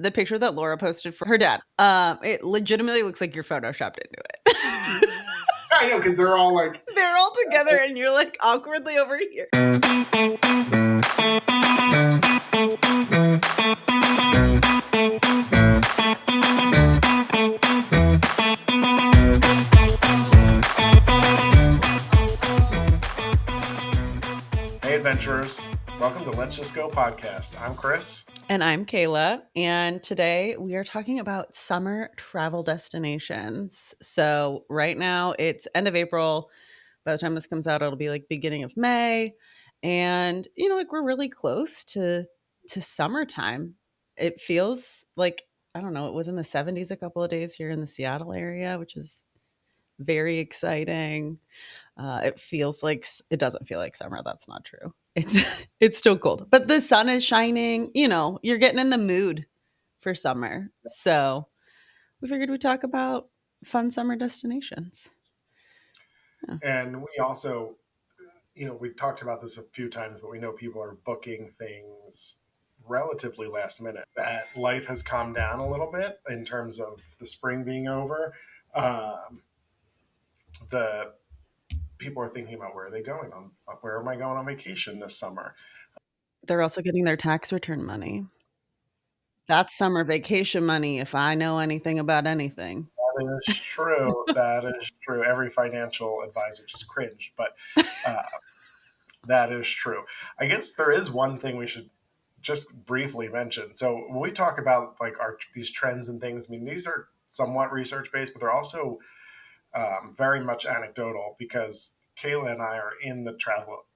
the picture that Laura posted for her dad, it legitimately looks like you're photoshopped into it. I know, because they're all like... They're all together and you're like awkwardly over here. Hey, adventurers. Welcome to Let's Just Go podcast. I'm Chris. And I'm Kayla. And today we are talking about summer travel destinations. So right now it's end of April. By the time this comes out, it'll be like beginning of May. And, like we're really close to summertime. It feels like, I don't know, it was in the 70s a couple of days here in the Seattle area, which is very exciting. It doesn't feel like summer. That's not true. It's still cold, but the sun is shining. You're getting in the mood for summer. So we figured we'd talk about fun summer destinations. Yeah. And we also, we talked about this a few times, but we know people are booking things relatively last minute. That life has calmed down a little bit in terms of the spring being over. The people are thinking about where are they going on, where am I going on vacation this summer? They're also getting their tax return money. That's summer vacation money, if I know anything about anything. That is true. That is true. Every financial advisor just cringed, but that is true. I guess there is one thing we should just briefly mention. So when we talk about like these trends and things, I mean, these are somewhat research based, but they're also very much anecdotal because Kayla and I are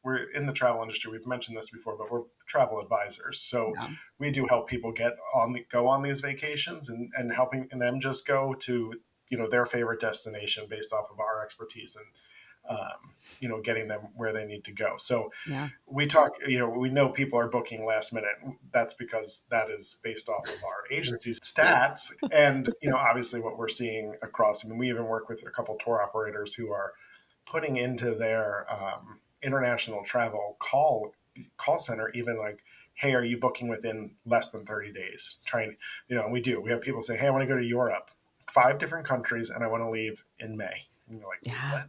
we're in the travel industry. We've mentioned this before, but we're travel advisors. So Yeah. we do help people go on these vacations and helping them just go to, their favorite destination based off of our expertise and, getting them where they need to go. So Yeah. we talk, we know people are booking last minute. That's because that is based off of our agency's stats. And, obviously what we're seeing across, I mean, we even work with a couple tour operators who are putting into their international travel call center, even like, hey, are you booking within less than 30 days? And we do. We have people say, hey, I want to go to Europe, 5 different countries, and I want to leave in May. And you're like, Yeah. what?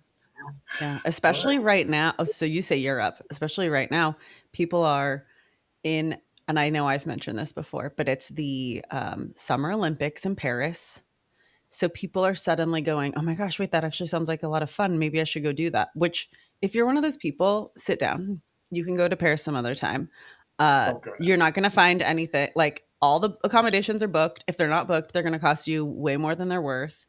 Yeah. Especially right now. Oh, so you say Europe, especially right now, people are in, and I know I've mentioned this before, but it's the Summer Olympics in Paris. So people are suddenly going, oh my gosh, wait, that actually sounds like a lot of fun. Maybe I should go do that. Which, if you're one of those people, sit down. You can go to Paris some other time. Don't go You're not going to find anything. Like all the accommodations are booked. If they're not booked, they're going to cost you way more than they're worth.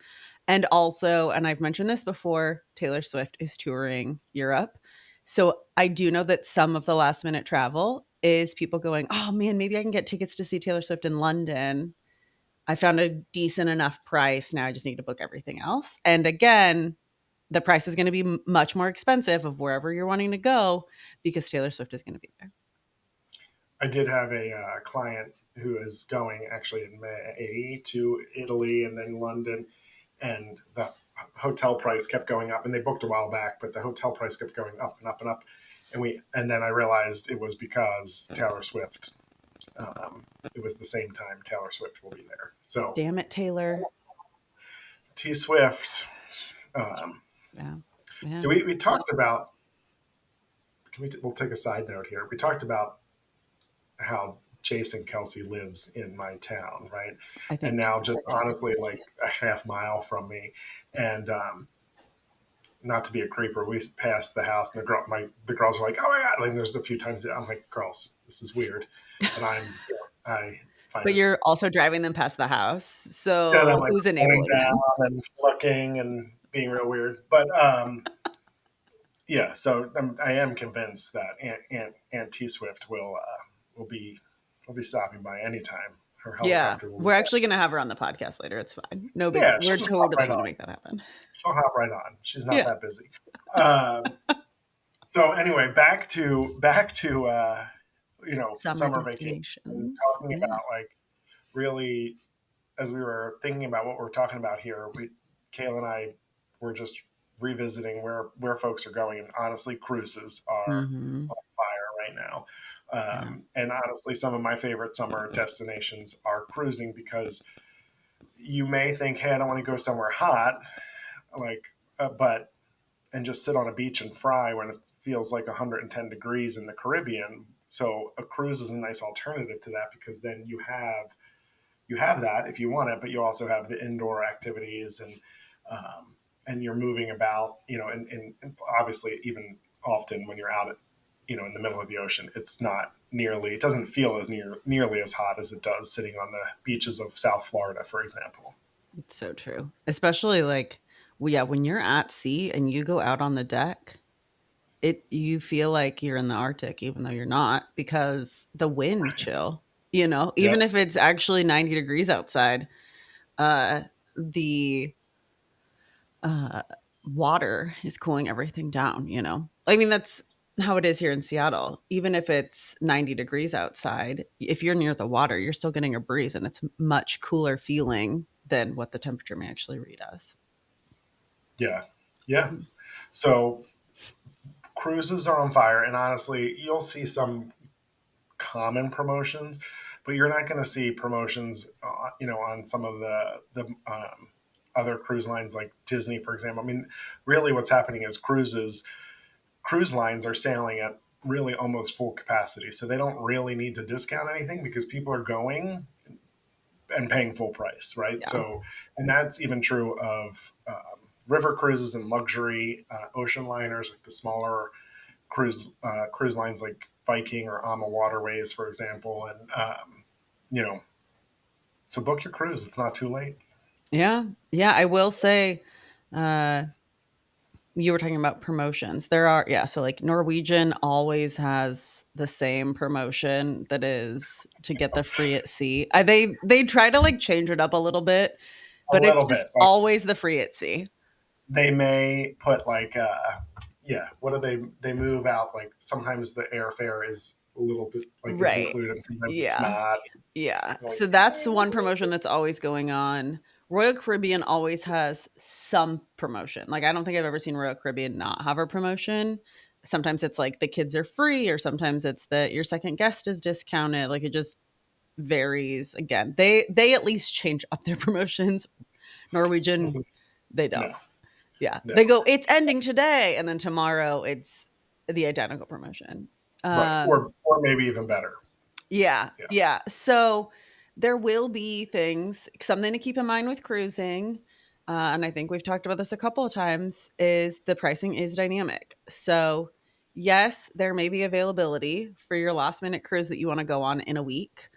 And also, and I've mentioned this before, Taylor Swift is touring Europe. So I do know that some of the last minute travel is people going, oh man, maybe I can get tickets to see Taylor Swift in London. I found a decent enough price. Now I just need to book everything else. And again, the price is going to be much more expensive of wherever you're wanting to go because Taylor Swift is going to be there. I did have a client who is going actually in May to Italy and then London, and the hotel price kept going up. And they booked a while back, but the hotel price kept going up and up and up. And then I realized it was because Taylor Swift. It was the same time Taylor Swift will be there. So Damn it, Taylor. T Swift. Yeah. Yeah. We talked about. We'll take a side note here. We talked about how Jason Kelsey lives in my town, right? And now just honestly like a half mile from me. And not to be a creeper, we passed the house and the girls are like, oh my God. Like there's a few times that I'm like, girls, this is weird. And I find But you're also driving them past the house. So like who's enabling down and looking and being real weird. But yeah, so I am convinced that Aunt T Swift will be stopping by anytime. Her helicopter will be We're actually going to have her on the podcast later. It's fine. No big. Yeah, We're totally going to make that happen. She'll hop right on. She's not that busy. So anyway, back to summer vacation. And talking about like really, as we were thinking about what we're talking about here, Kayla and I were just revisiting where folks are going, and honestly, cruises are on fire right now. Yeah. And honestly, some of my favorite summer destinations are cruising because you may think, hey, I don't want to go somewhere hot, but and just sit on a beach and fry when it feels like 110 degrees in the Caribbean. So a cruise is a nice alternative to that because then you have that if you want it, but you also have the indoor activities and you're moving about, and obviously even often when you're out at, in the middle of the ocean, it doesn't feel nearly as hot as it does sitting on the beaches of South Florida, for example. It's so true. Especially like, well, yeah, when you're at sea and you go out on the deck, you feel like you're in the Arctic even though you're not because the wind chill, even Yep. if it's actually 90 degrees outside, the uh water is cooling everything down. I mean, that's how it is here in Seattle. Even if it's 90 degrees outside, if you're near the water, you're still getting a breeze and it's much cooler feeling than what the temperature may actually read as. Yeah. Yeah. Mhm. So cruises are on fire, and honestly, you'll see some common promotions, but you're not going to see promotions, on some of the other cruise lines like Disney, for example. I mean, really, what's happening is cruise lines are sailing at really almost full capacity, so they don't really need to discount anything because people are going and paying full price, right? Yeah. So, and that's even true of river cruises and luxury ocean liners, like the smaller cruise lines like Viking or Ama Waterways, for example. And you know, so book your cruise. It's not too late. Yeah. Yeah, I will say, uh you were talking about promotions. There are, yeah, so like Norwegian always has the same promotion that is to get the free at sea. They try to like change it up a little bit, A but it's little just bit, like always the free at sea. they may put yeah, what do they move out? Like sometimes the airfare is a little bit like is Right. included, and sometimes it's Yeah. not. Yeah. You're like, So that's one promotion that's always going on. Royal Caribbean always has some promotion. Like I don't think I've ever seen Royal Caribbean not have a promotion. Sometimes it's like the kids are free, or sometimes it's that your second guest is discounted. Like it just varies. Again, they at least change up their promotions. Norwegian, they no, don't. Yeah. no, They go, it's ending today, and then tomorrow it's the identical promotion. right, Um or maybe even better. yeah, Yeah, yeah. So there will be things, something to keep in mind with cruising. And I think we've talked about this a couple of times, is the pricing is dynamic. So, yes, there may be availability for your last minute cruise that you want to go on in a week,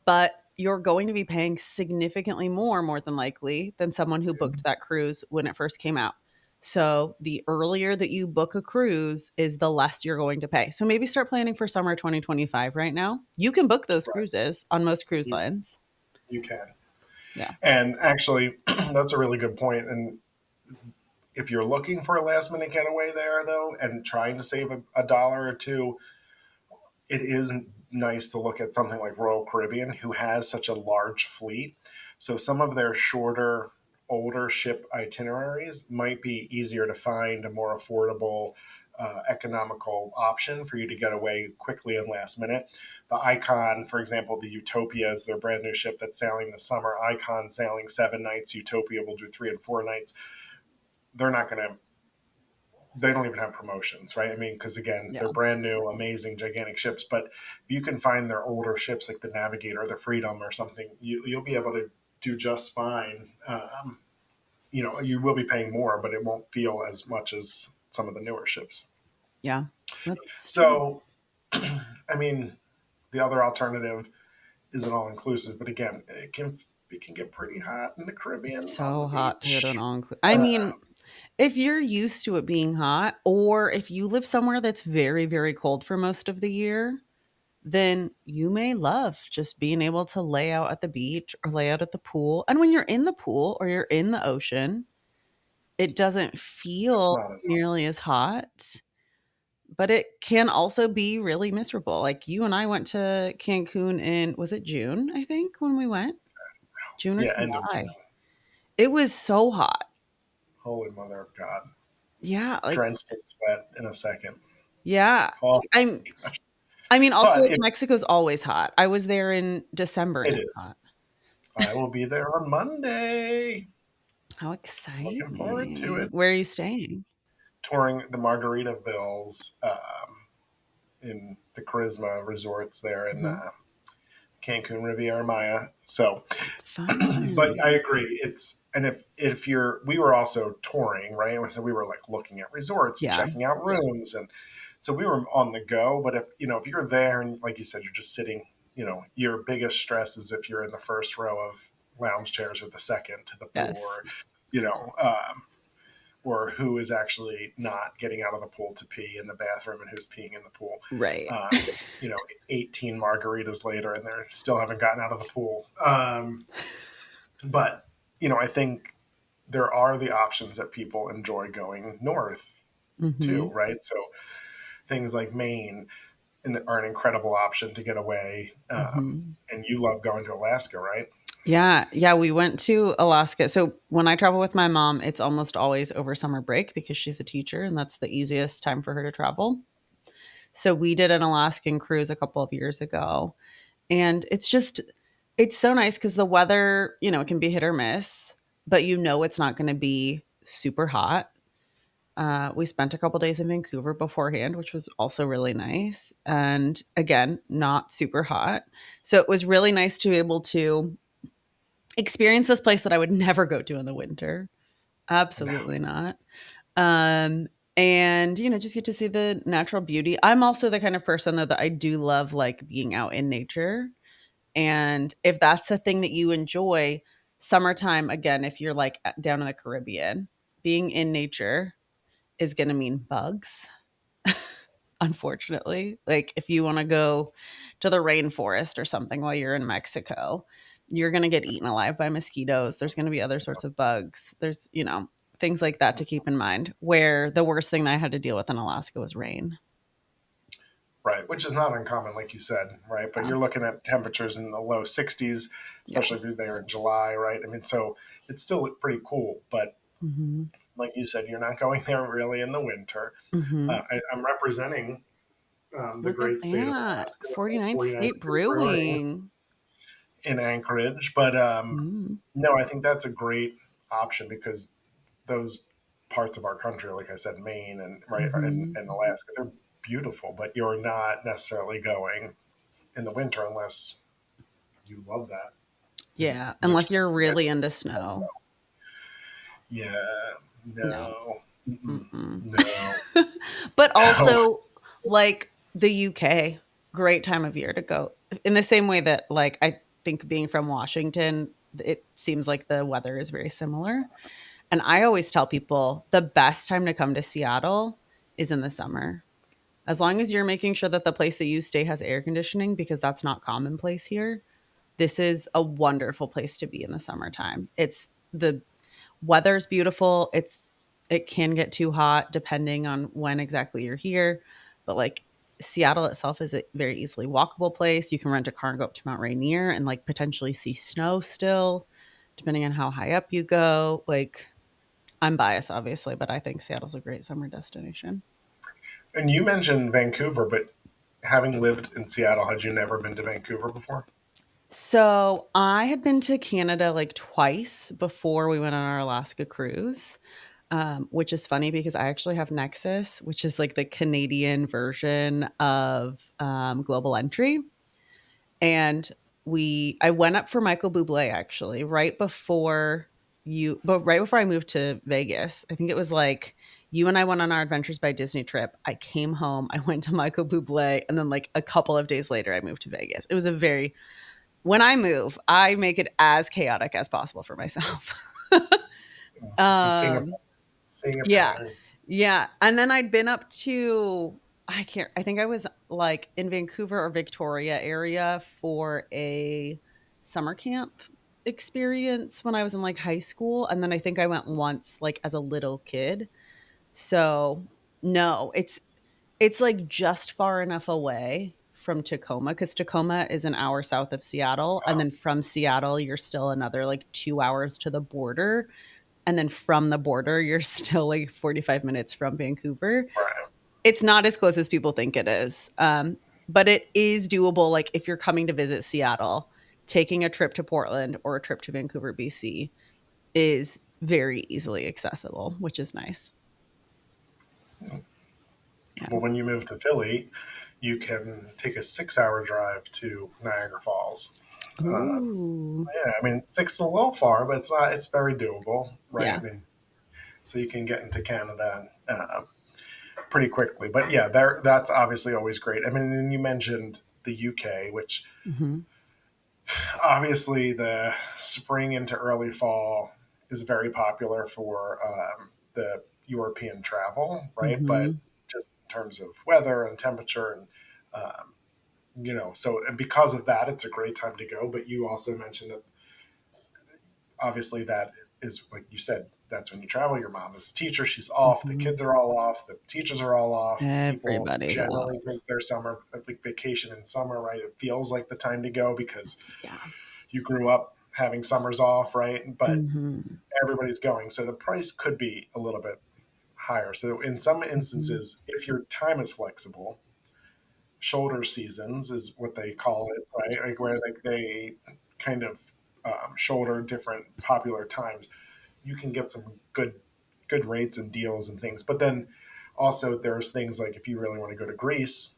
but you're going to be paying significantly more than likely, than someone who booked that cruise when it first came out. So the earlier that you book a cruise is the less you're going to pay. So maybe start planning for summer 2025 right now. You can book those right. cruises on most cruise You lines. you can, Yeah. and actually, that's a really good point. And if you're looking for a last minute getaway there, though, and trying to save a dollar or two, it is nice to look at something like Royal Caribbean, who has such a large fleet. So some of their shorter, older ship itineraries might be easier to find, a more affordable, economical option for you to get away quickly and last minute. The Icon, for example, the Utopia is their brand new ship that's sailing this summer. Icon sailing 7 nights. Utopia will do 3 and 4 nights. They're not going to they don't even have promotions, right? I mean, because again, Yeah. they're brand new, amazing, gigantic ships. But if you can find their older ships like the Navigator or the Freedom or something, you'll be able to do just fine. You will be paying more, but it won't feel as much as some of the newer ships. Yeah. That's true. So, I mean, the other alternative is an all inclusive, but again, it can get pretty hot in the It's Caribbean on the so hot to go to an beach. all inclusive. I Uh, mean, if you're used to it being hot, or if you live somewhere that's very, very cold for most of the year, then you may love just being able to lay out at the beach or lay out at the pool. And when you're in the pool or you're in the ocean, it doesn't it's feel not as hot. nearly as hot, but it can also be really miserable. Like you and I went to Cancun in, was it June, I think, when we went? June or Yeah, end of June. July. It was so hot. Holy mother of God. Yeah, like Drenched in sweat in a second. yeah. Oh I'm gosh. I mean, also, But if Mexico's always hot. I was there in December and it it's is, hot. I will be there on Monday. How Looking forward to exciting. it. Where are you staying? Touring the Margaritavilles in the Charisma resorts there in Mhm. Cancun, Riviera Maya. So, but I Fun. agree. It's and if you're, we were also touring, right? So we were like looking at resorts and Yeah. checking out rooms, and so we were on the go. But if you know if you're there and like you said, you're just sitting, your biggest stress is if you're in the first row of lounge chairs or the second to the pool, Yes. you know. Or who is actually not getting out of the pool to pee in the bathroom and who's peeing in the pool. Right. Uh, 18 margaritas later and they're still haven't gotten out of the pool. But, I think there are the options that people enjoy going north too, Mhm. right? So things like Maine are an incredible option to get away. Mhm. And you love going to Alaska, right? Yeah, yeah, we went to Alaska. So when I travel with my mom, it's almost always over summer break because she's a teacher and that's the easiest time for her to travel. So we did an Alaskan cruise a couple of years ago. And it's so nice because the weather, it can be hit or miss, but it's not going to be super hot. We spent a couple days in Vancouver beforehand, which was also really nice. And again, not super hot. So it was really nice to be able to experience this place that I would never go to in the winter. Absolutely not. Um, and just get to see the natural beauty. I'm also the kind of person though that I do love like being out in nature. And if that's a thing that you enjoy, summertime again, if you're like down in the Caribbean, being in nature is going to mean bugs, unfortunately. Like if you want to go to the rainforest or something while you're in Mexico, you're going to get eaten alive by mosquitoes. There's going to be other sorts of bugs. There's, things like that to keep in mind. Where the worst thing that I had to deal with in Alaska was rain. Right, which is not uncommon, like you said, right? But Yeah. you're looking at temperatures in the low 60s, Yeah. especially if you're there in July, right? I mean, so it's still pretty cool. But Hmm. like you said, you're not going there really in the winter. Hmm. I'm representing the Look at great state of that. Alaska, 49th 49th State State Brewing Brewing. in Anchorage. But Mm. no, I think that's a great option because those parts of our country, like I said, Maine and right Hmm. and Alaska, they're beautiful, but you're not necessarily going in the winter unless you love that, in Yeah. which Unless you're case, really into snow. yeah, No. no, Mm-mm. no, But no. also, like the UK, great time of year to go. In the same way that, like, I think being from Washington, it seems like the weather is very similar. And I always tell people the best time to come to Seattle is in the summer. As long as you're making sure that the place that you stay has air conditioning, because that's not commonplace here, this is a wonderful place to be in the summertime. The weather's beautiful. It can get too hot depending on when exactly you're here, but like Seattle itself is a very easily walkable place. You can rent a car and go up to Mount Rainier and like potentially see snow still, depending on how high up you go. Like I'm biased, obviously, but I think Seattle's a great summer destination. And you mentioned Vancouver, but having lived in Seattle, had you never been to Vancouver before? So I had been to Canada like twice before we went on our Alaska cruise, which is funny because I actually have Nexus, which is like the Canadian version of Global Entry. And I went up for Michael Bublé actually right before I moved to Vegas. I think it was like you and I went on our Adventures by Disney trip. I came home, I went to Michael Bublé, and then like a couple of days later, I moved to Vegas. It was a very when I move, I make it as chaotic as possible for myself. I'm seeing a um, seeing a yeah. pattern. Yeah. And then I'd been up to I think I was like in Vancouver or Victoria area for a summer camp experience when I was in like high school. And then I think I went once like as a little kid. So no, it's like just far enough away from Tacoma because Tacoma is an hour south of Seattle. And then from Seattle, you're still another like 2 hours to the border. And then from the border, you're still like 45 minutes from Vancouver. Right. It's not as close as people think it is. but it is doable. Like if you're coming to visit Seattle, taking a trip to Portland or a trip to Vancouver, BC is very easily accessible, which is nice. Yeah. Well, when you move to Philly, you can take a 6 hour drive to Niagara Falls. Um, Ooh. yeah, I mean, six is a little far, but it's not. It's very doable, right? Yeah. I mean, so you can get into Canada pretty quickly. But yeah, there that's obviously always great. I mean, and you mentioned the UK, which Hmm. obviously the spring into early fall is very popular for the European travel, right? But Hmm. just in terms of weather and temperature and so and because of that, it's a great time to go. But you also mentioned that obviously that is like you said, that's when you travel. Your mom is a teacher, she's off, the Hmm. kids are all off, the teachers are all off, people Everybody's off. generally take their summer like vacation in summer, right? It feels like the time to go because Yeah. you grew up having summers off, right? But Hmm. everybody's going, so the price could be a little bit higher. So in some Hmm. instances, if your time is flexible, shoulder seasons is what they call it, right? Like where like they kind of shoulder different popular times. You can get some good rates and deals and things. But then also there's things like if you really want to go to Greece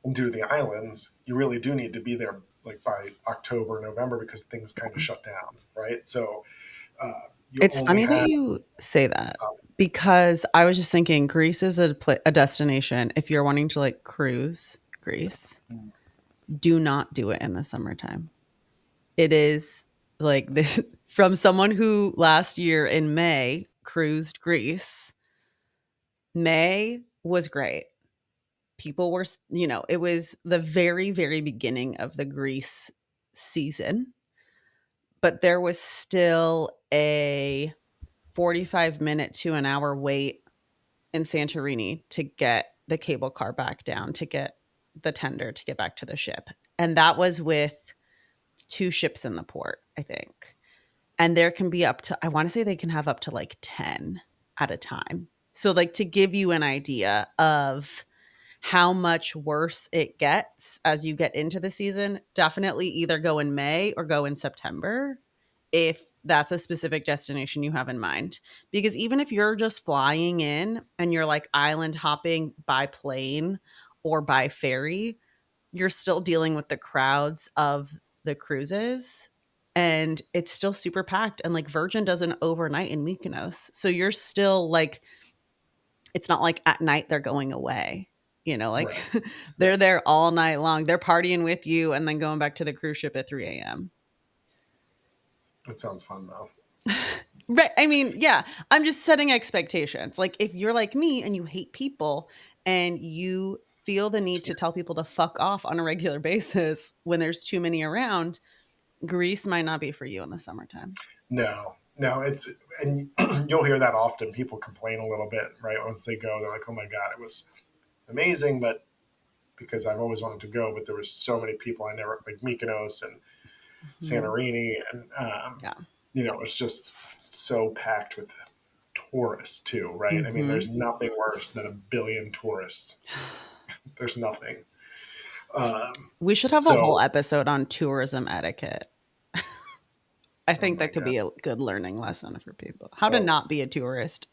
and do the islands, you really do need to be there like by October, November because things kind of shut down, right? So you It's only funny that have you say that options. because I was just thinking Greece is a destination. If you're wanting to like cruise Greece, do not do it in the summertime. It is like this from someone who last year in May cruised Greece. May was great. People were, it was the very, very beginning of the Greece season, but there was still a 45-minute to an hour wait in Santorini to get the cable car back down, to get the tender to get back to the ship. And that was with two ships in the port, I think. And there can be up to, I want to say they can have up to like 10 at a time. So, like, to give you an idea of how much worse it gets as you get into the season, definitely either go in May or go in September if that's a specific destination you have in mind. Because even if you're just flying in and you're like island hopping by plane or by ferry, you're still dealing with the crowds of the cruises and it's still super packed. And like Virgin doesn't overnight in Mykonos. So you're still like, it's not like at night they're going away. Like Right. they're Right. there all night long. They're partying with you and then going back to the cruise ship at 3 a.m. That sounds fun though. Right. I mean, yeah, I'm just setting expectations. Like if you're like me and you hate people and you feel the need to tell people to fuck off on a regular basis when there's too many around, Greece might not be for you in the summertime. No, no, it's and you'll hear that often. People complain a little bit, right? Once they go, they're like, "Oh my god, it was amazing," but because I've always wanted to go, but there was so many people I never like Mykonos and Mhm. Santorini, and Yeah. it's just so packed with tourists too, right? I mean, there's Hmm. nothing worse than a billion tourists. There's nothing. Um, We should have a whole so, episode on tourism etiquette. I oh think my that could god, be a good learning lesson for people. How to oh, not be a tourist.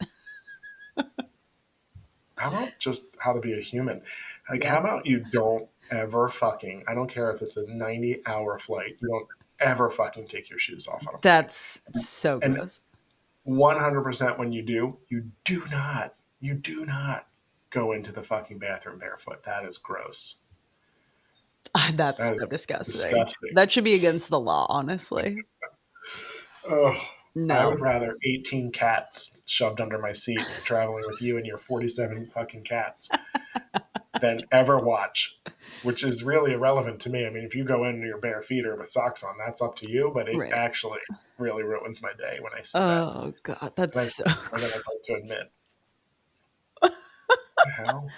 how about just how to be a human? Like, Yeah. how about you don't ever fucking, I don't care if it's a 90-hour flight, you don't ever fucking take your shoes off on a plane. That's so And gross. 100% when you do not go into the fucking bathroom barefoot. That is gross. That's That so is disgusting. disgusting. That should be against the law, honestly. Oh, I would No. rather 18 cats shoved under my seat traveling with you and your 47 fucking cats than ever watch, which is really irrelevant to me. I mean, if you go in your bare feet or with socks on, that's up to you, but it Right. actually really ruins my day when I see that. Oh god, that's And I so more than I'd like to admit. The hell?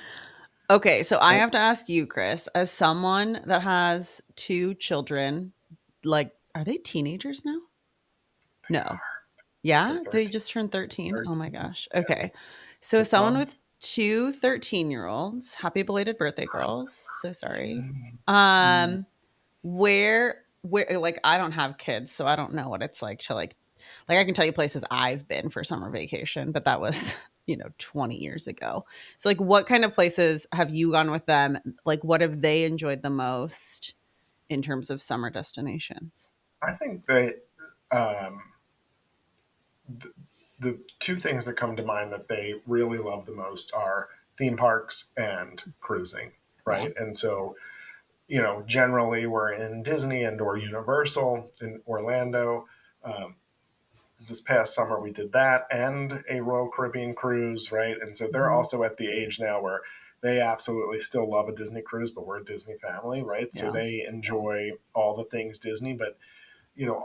Okay, so I And have to ask you, Chris, as someone that has two children, like, are they teenagers now? they No. are. They're Yeah? They 13. just turned 13? Oh my 13. gosh. Yeah. Okay. So as This someone with month. 2 13-year-olds. Happy belated birthday, girls. So sorry. Mm, Um, where like I don't have kids, so I don't know what it's like to like I can tell you places I've been for summer vacation, but that was, 20 years ago. So like what kind of places have you gone with them? Like what have they enjoyed the most in terms of summer destinations? I think that um, the, the two things that come to mind that they really love the most are theme parks and cruising, Yeah. right? And so, generally we're in Disney and or Universal in Orlando. Um, this past summer we did that and a Royal Caribbean cruise, right? And so they're Mhm. also at the age now where they absolutely still love a Disney cruise, but we're a Disney family, right? So Yeah. they enjoy all the things Disney, but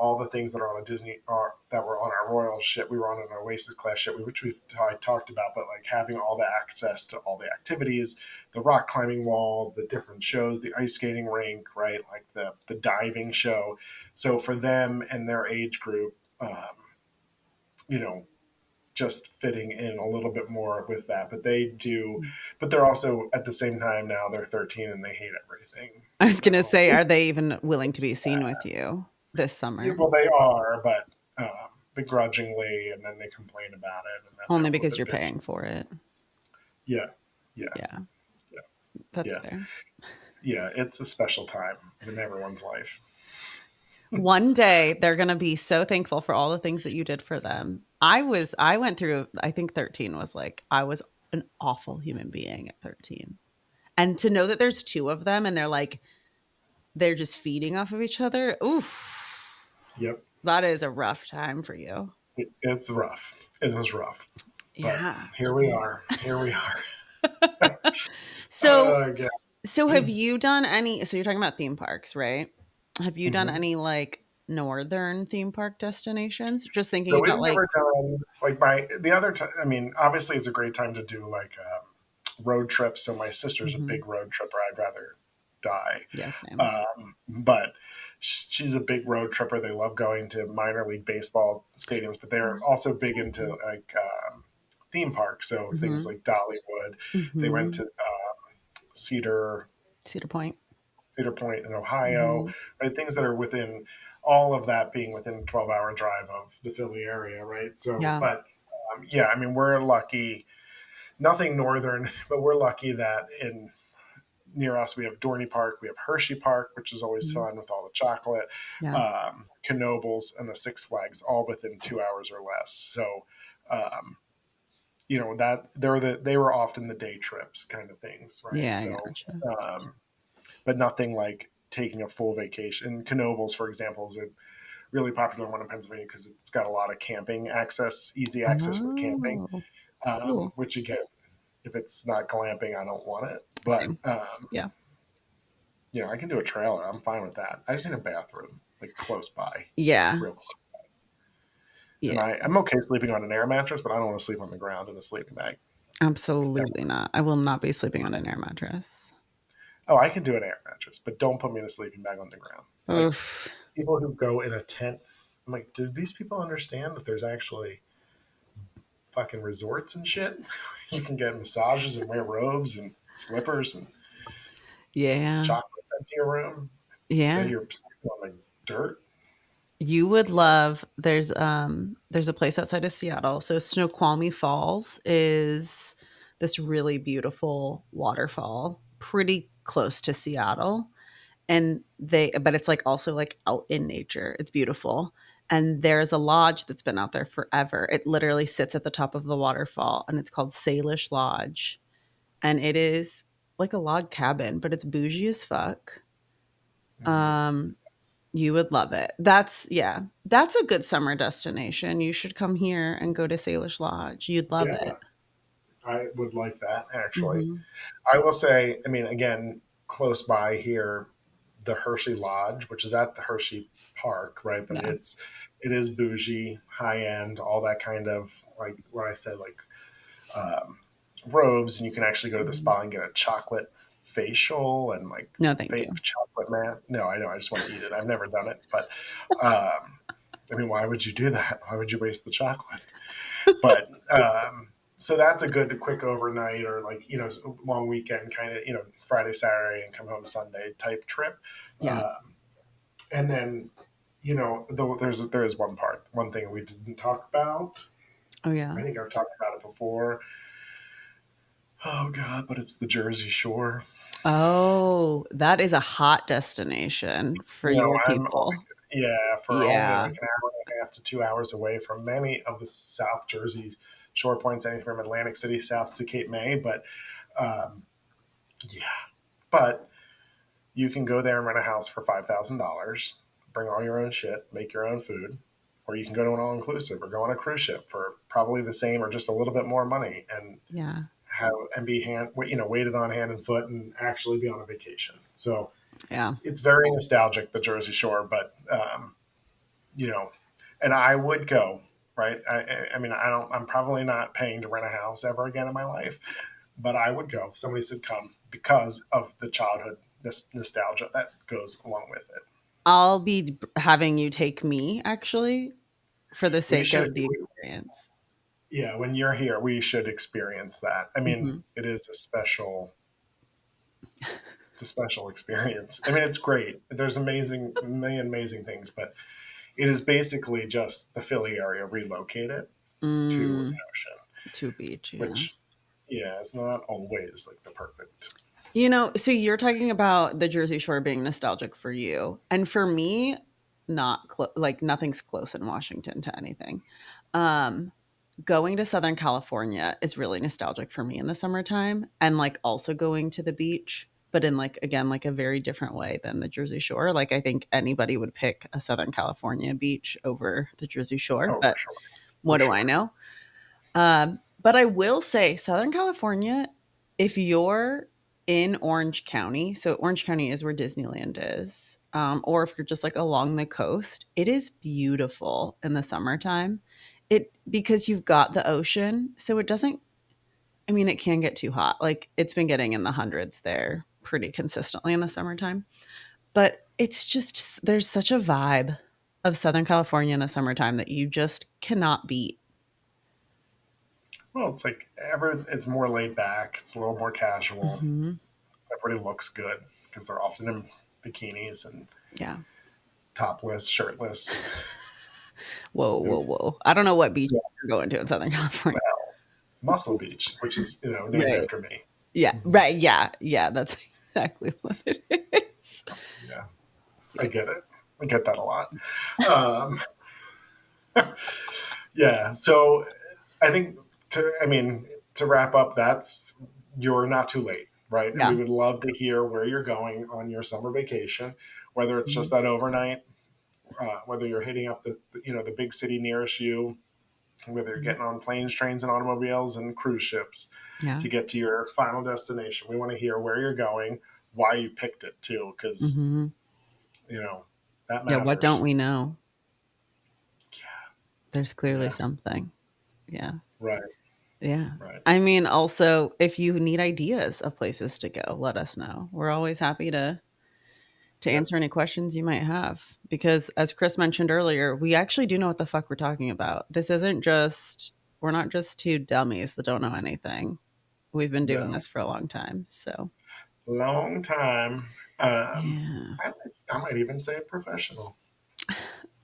all the things that are on a Disney are that were on our Royal ship. We were on an Oasis class ship, which I talked about, but like having all the access to all the activities, the rock climbing wall, the different shows, the ice skating rink, right? Like the diving show. So for them and their age group, you know, just fitting in a little bit more with that. But they do, but they're also at the same time now they're 13 and they hate everything. I was gonna So say, are they even willing to be seen with you this yeah, summer? well, they are, but begrudgingly, and then they complain about it, and then they're Only a little because bit you're bitchy. paying for it. Yeah, yeah, Yeah, yeah, that's yeah, fair. yeah. It's a special time in everyone's life. One day they're going to be so thankful for all the things that you did for them. I went through, I think 13 was like, I was an awful human being at 13. And to know that there's two of them and they're just feeding off of each other. Oof. Yep, That is a rough time for you. it's rough. It was rough, but Yeah. here we are. Here we are. So, Yeah. so have you done any, so you're talking about theme parks, right? Have you done Mhm. any like northern theme park destinations? Just thinking So we've about like, never done like the other time. I mean, obviously, it's a great time to do like road trips. So my sister's a mhm, big road tripper. I'd rather die. yeah, same. But she's a big road tripper. They love going to minor league baseball stadiums, but they're also big into like theme parks. So things Mhm. like Dollywood. They went Mhm. to Cedar Cedar Point. Cedar Point in Ohio, Mhm. right? Things that are within all of that being within a 12-hour drive of the Philly area, right? So, Yeah. but yeah, I mean, we're lucky. Nothing northern, but we're lucky that in near us we have Dorney Park, we have Hershey Park, which is always Mhm. fun with all the chocolate, Yeah. Knoebels, and the Six Flags, all within 2 hours or less. So, um, that they were often the day trips kind of things, right? Yeah, I So, gotcha. um, but nothing like taking a full vacation. Knoebels, for example, is a really popular one in Pennsylvania because it's got a lot of camping access, easy access with camping. Oh, cool. Which again, if it's not glamping, I don't want it. But Same. Yeah. I can do a trailer. I'm fine with that. I just need a bathroom like close by, Yeah. real close. And Yeah. I'm okay sleeping on an air mattress, but I don't want to sleep on the ground in a sleeping bag. Absolutely not. I will not be sleeping on an air mattress. Oh, I can do an air mattress, but don't put me in a sleeping bag on the ground. Like Oof. people who go in a tent, I'm like, do these people understand that there's actually fucking resorts and shit? You can get massages and wear robes and slippers and Yeah. chocolate sent to your room. Instead, Yeah. you're sleeping on the dirt. You would love there's a place outside of Seattle. So Snoqualmie Falls is this really beautiful waterfall, pretty close to Seattle. And but it's like also like out in nature. It's beautiful. And there's a lodge that's been out there forever. It literally sits at the top of the waterfall and it's called Salish Lodge. And it is like a log cabin, but it's bougie as fuck. Mm, Um you would love it. Yeah. That's a good summer destination. You should come here and go to Salish Lodge. You'd love it. yes, I would like that actually. Mhm. I will say, I mean, again, close by here, the Hershey Lodge, which is at the Hershey Park, right? But Yeah. it is bougie, high end, all that kind of like what I said, like um, robes, and you can actually go to the Mhm. spa and get a chocolate facial and like No, thank you. chocolate mask. No, I know, I just want to eat it. I've never done it, but I mean, why would you do that? Why would you waste the chocolate? But So that's a good quick overnight or like, long weekend kind of, Friday, Saturday and come home Sunday type trip. Yeah. And then, though there is one thing we didn't talk about. Oh, yeah. I think I've talked about it before. Oh God, but it's the Jersey Shore. Oh, that is a hot destination for You know, your I'm only people. yeah, for only Yeah. like an hour and a half to 2 hours away from many of the South Jersey shore points, anything from Atlantic City south to Cape May. But um, yeah, but you can go there and rent a house for $5,000, bring all your own shit, make your own food, or you can go to an all inclusive or go on a cruise ship for probably the same or just a little bit more money and Yeah. have and be weighted on hand and foot and actually be on a vacation. So Yeah. it's very nostalgic, the Jersey Shore, but you know, and I would go. Right. I mean, I don't. I'm probably not paying to rent a house ever again in my life, but I would go if somebody said come because of the childhood nostalgia that goes along with it. I'll be having you take me actually for the We sake should. of the experience. Yeah, when you're here, we should experience that. I mean, Mhm. it is a special. It's a special experience. I mean, it's great. There's many amazing things, but it is basically just the Philly area relocated to the Mm, ocean, to beach, yeah. which yeah, it's not always like the perfect. So you're talking about the Jersey Shore being nostalgic for you, and for me, not like nothing's close in Washington to anything. Um, Going to Southern California is really nostalgic for me in the summertime, and like also going to the beach, but in like again like a very different way than the Jersey Shore. Like I think anybody would pick a Southern California beach over the Jersey Shore, Oh, for but sure, what for do I sure. know? But I will say, Southern California, if you're in Orange County, so Orange County is where Disneyland is, or if you're just like along the coast, it is beautiful in the summertime. It because you've got the ocean, so it doesn't. I mean, it can get too hot. Like it's been getting in the hundreds there pretty consistently in the summertime, but it's just there's such a vibe of Southern California in the summertime that you just cannot beat. Well, it's like it's more laid back. It's a little more casual. Hmm. Everybody looks good because they're often in bikinis and Yeah. topless, shirtless, Whoa, whoa, and whoa. I don't know what beach yeah, you're going to in Southern California. well, Muscle Beach, which is named Right. after me. Yeah. Mhm. Right. Yeah. Yeah. That's exactly what it is. Yeah, I Yeah. get it. I get that a lot. Um, yeah, so I think to wrap up, that's you're not too late, right? And we Yeah. would love to hear where you're going on your summer vacation, whether it's just Mhm. that overnight, whether you're hitting up the big city nearest you, whether you're Mhm. getting on planes, trains, and automobiles and cruise ships Yeah. to get to your final destination. We want to hear where you're going, why you picked it too, because Hmm. you know that Yeah. What don't matters. we know? There's clearly Yeah, something. Yeah. right, Yeah. right. I mean, also, if you need ideas of places to go, let us know. We're always happy to Yep. answer any questions you might have. Because as Chris mentioned earlier, we actually do know what the fuck we're talking about. This isn't just, we're not just two dummies that don't know anything. We've been doing No, this for a long time. So, long time. yeah. I might even say professional.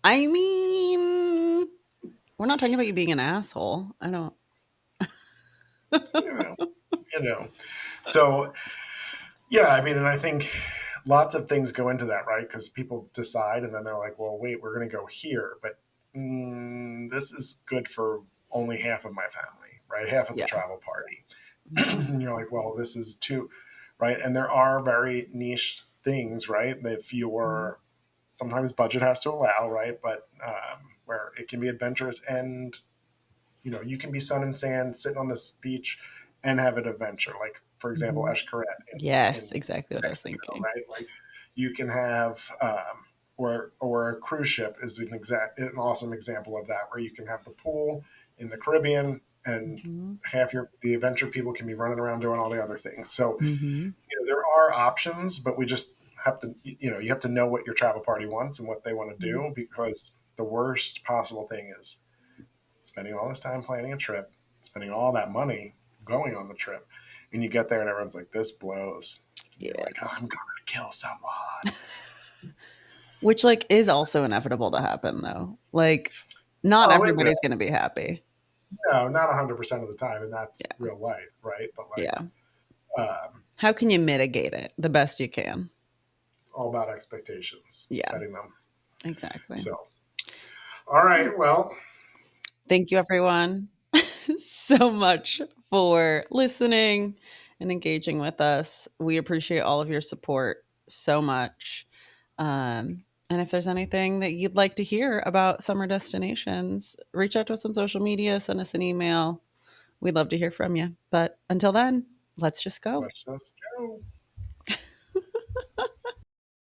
I mean, we're not talking about you being an asshole. I don't. You know, you know. So yeah, I mean, and I think lots of things go into that, right? Because people decide, and then they're like, "Well, wait, we're going to go here," but this is good for only half of my family, right? Half of the Yeah. travel party. Mhm. And you're like, "Well, this is too," right? And there are very niche things, right? That if Mhm. you're sometimes budget has to allow, right? But where it can be adventurous and you can be sun and sand sitting on this beach and have an adventure. Like, for example, Mhm. Escaret Yes, in exactly what I was Mexico, thinking. right? Like, you can have, or a cruise ship is an awesome example of that, where you can have the pool in the Caribbean and Mhm. half the adventure people can be running around doing all the other things. So, Mhm. there are options, but we just have to, you have to know what your travel party wants and what they want to Mhm. do because the worst possible thing is spending all this time planning a trip, spending all that money going on the trip, and you get there and everyone's like, "This blows." And you're Yeah. like, oh, "I'm gonna kill someone." Which, like, is also inevitable to happen, though. Like, not Oh, it will. everybody's gonna be happy. No, not 100% of the time, and that's Yeah, real life, right? But like, yeah. um, How can you mitigate it the best you can? all about expectations, Yeah, setting them. exactly. So, all right, well, Thank you, everyone, so much for listening and engaging with us. We appreciate all of your support so much. And if there's anything that you'd like to hear about summer destinations, reach out to us on social media, send us an email. We'd love to hear from you. But until then, let's just go. let's just go.